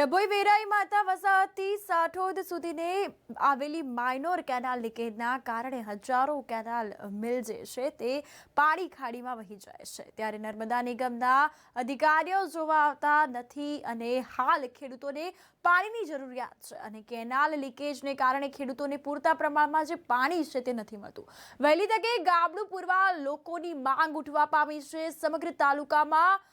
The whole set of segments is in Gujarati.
ડભોઈ વેરાઈ માતા વસાહતથી સાઠોદ સુધીને આવેલી માઇનોર કેનાલ લીકેજના કારણે હજારો કેનાલ મિલ જે છે તે પાણી ખાડીમાં વહી જાય છે। ત્યારે નર્મદા નિગમના અધિકારીઓ જોવા આવતા નથી અને હાલ ખેડૂતોને પાણીની જરૂરિયાત છે અને કેનાલ લીકેજને કારણે ખેડૂતોને પૂરતા પ્રમાણમાં જે પાણી છે તે નથી મળતું। વહેલી તકે ગાબડું પૂરવા લોકોની માંગ ઉઠવા પામી છે। સમગ્ર તાલુકામાં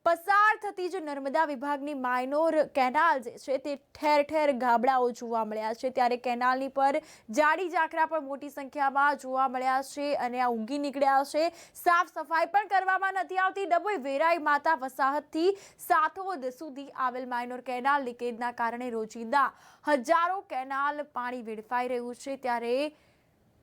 પસાર થતી જે નર્મદા વિભાગની માઇનોર કેનાલ જે છે તે ઠેર ઠેર ગાબડાઓ જોવા મળ્યા છે। ત્યારે કેનાલની પર જાડી ઝાકરા પણ મોટી સંખ્યામાં જોવા મળ્યા છે અને આ ઊંઘી નીકળ્યા છે। સાફ સફાઈ પણ કરવામાં નથી આવતી। ડભોઈ વેરાઈ માતા વસાહતથી સાઠોદ સુધી આવેલ માઇનોર કેનાલ લીકેજના કારણે રોજિંદા હજારો કેનાલ પાણી વેડફાઈ રહ્યું છે ત્યારે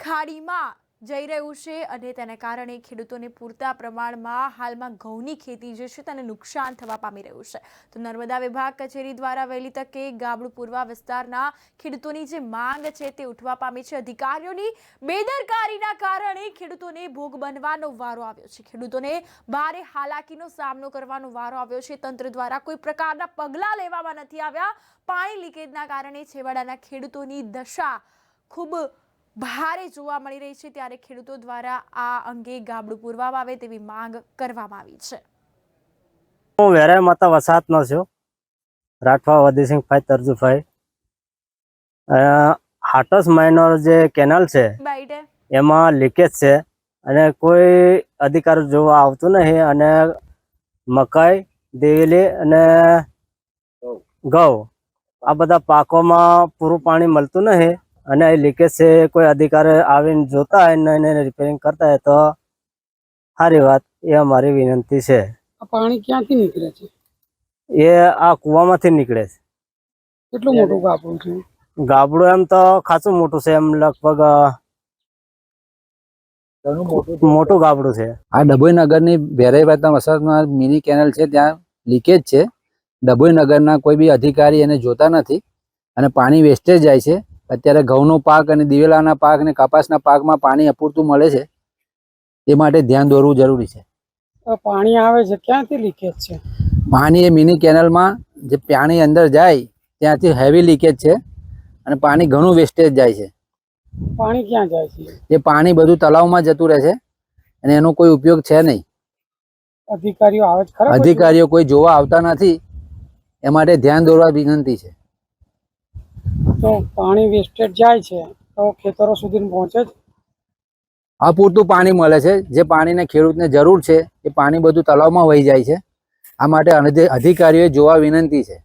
ખાડીમાં જઈ રહ્યું છે અને તેને કારણે ખેડૂતોને પૂરતા પ્રમાણમાં હાલમાં ઘઉંની ખેતી જે છે તેને નુકસાન થવા પામી રહ્યું છે। તો નર્મદા વિભાગ કચેરી દ્વારા વહેલી તકે ગાબડું પૂર્વા વિસ્તારના ખેડૂતોની જે માંગ છે તે ઉઠવા પામી છે। અધિકારીઓની બેદરકારીના કારણે ખેડૂતોને ભોગ બનવાનો વારો આવ્યો છે। ખેડૂતોને ભારે હાલાકીનો સામનો કરવાનો વારો આવ્યો છે। તંત્ર દ્વારા કોઈ પ્રકારના પગલાં લેવામાં નથી આવ્યા। પાણી લીકેજના કારણે છેવાડાના ખેડૂતોની દશા ખૂબ ભારે જોવા મળી રહી છે ત્યારે ખેડૂતો દ્વારા આ અંગે ગાબડું પૂરવામાં આવે તેવી માંગ કરવામાં આવી છે। હું વેરાઈ માતા વસાહતનો છું, રાઠવા વદીસિંહભાઈ તરજુભાઈ। હાટસ માઇનોર જે કેનાલ છે એમાં લીકેજ છે અને કોઈ અધિકારી જોવા આવતું નહીં અને મકાઈ, દિવેલી અને ઘઉં આ બધા પાકોમાં પૂરું પાણી મળતું નહીં અને લીકેજ છે। કોઈ અધિકારી આવીને જોતા હોય ને એને રિપેરિંગ કરતા હોય તો સારી વાત, એ અમારી વિનંતી છે। પાણી ક્યાંથી નીકળે છે? એ આ કુવામાંથી નીકળે છે। કેટલું મોટું ગાબડું છે? ગાબડું એમ તો ખાસું મોટું છે, એમ લગભગ મોટું ગાબડું છે। આ ડભોઈ નગરની વેરાઈ માતા વસાહતમાં મિની કેનાલ છે, ત્યાં લીકેજ છે। ડભોઈ નગરના કોઈ બી અધિકારી એને જોતા નથી અને પાણી વેસ્ટેજ જાય છે। અત્યારે ઘઉંનો પાક અને દિવેલાના પાક અને કપાસના પાકમાં પાણી અપૂરતું મળે છે, એ માટે ધ્યાન દોરવું જરૂરી છે। પાણી આવે છે ક્યાંથી લીકેજ છે? પાણી એ મિની કેનાલમાં જે પાણી અંદર જાય ત્યાંથી હેવી લીકેજ છે અને પાણી ઘણું વેસ્ટેજ જાય છે। પાણી ક્યાં જાય છે? એ પાણી બધું તળાવમાં જતું રહે છે અને એનો કોઈ ઉપયોગ છે નહીં। અધિકારીઓ આવે છે ખરા? અધિકારીઓ કોઈ જોવા આવતા નથી, એ માટે ધ્યાન દોરવા વિનંતી છે। તો પાણી વેસ્ટેજ જાય છે તો ખેતરો સુધી પહોંચે છે? અપૂરતું પાણી મળે છે, જે પાણીને ખેડૂતને જરૂર છે એ પાણી બધું તળાવમાં વહી જાય છે। આ માટે અધિકારીઓએ જોવા વિનંતી છે।